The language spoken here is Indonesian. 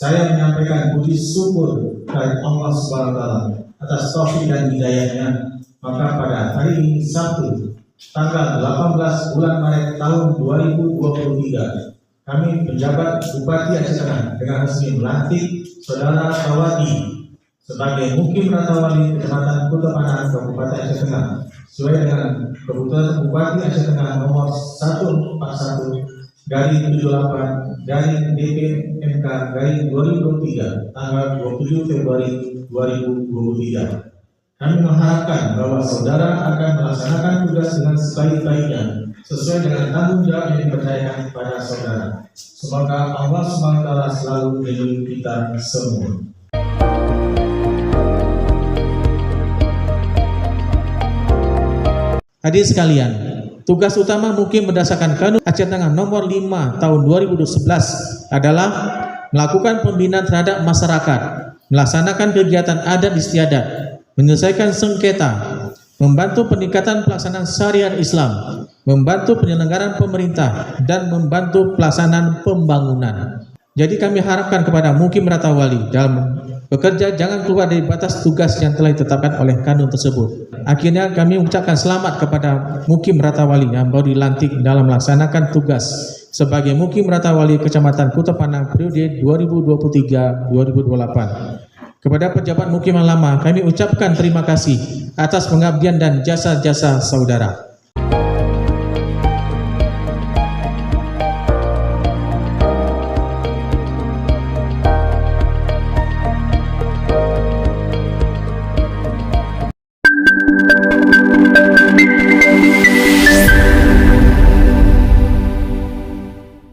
Saya menyampaikan puji syukur dari Allah SWT atas taufik dan hidayahnya. Maka pada hari ini Sabtu, tanggal 18 bulan Maret tahun 2023, kami penjabat Bupati Aceh Tengah dengan resmi melantik Saudara Tawadi sebagai Mukim Ratawali Kecamatan Kota Panang, Kabupaten Aceh Tengah, sesuai dengan Keputusan Bupati Aceh Tengah nomor 141/DPMK/2023 tanggal 27 Februari 2023. Kami mengharapkan bahwa saudara akan melaksanakan tugas dengan sebaik-baiknya sesuai dengan tanggung jawab yang dipercayakan kepada saudara. Semoga Allah SWT selalu melindungi kita semua. Hadirin sekalian, tugas utama Mukim berdasarkan Kanun Aceh Tengah nomor 5 tahun 2011 adalah melakukan pembinaan terhadap masyarakat, melaksanakan kegiatan adat istiadat, menyelesaikan sengketa, membantu peningkatan pelaksanaan syariat Islam, membantu penyelenggaraan pemerintah, dan membantu pelaksanaan pembangunan. Jadi kami harapkan kepada Mukim Ratawali dalam bekerja jangan keluar dari batas tugas yang telah ditetapkan oleh kanun tersebut. Akhirnya kami mengucapkan selamat kepada Mukim Ratawali yang baru dilantik dalam melaksanakan tugas sebagai Mukim Ratawali Kecamatan Kota Panang periode 2023-2028. Kepada pejabat Mukim yang lama, kami ucapkan terima kasih atas pengabdian dan jasa-jasa saudara.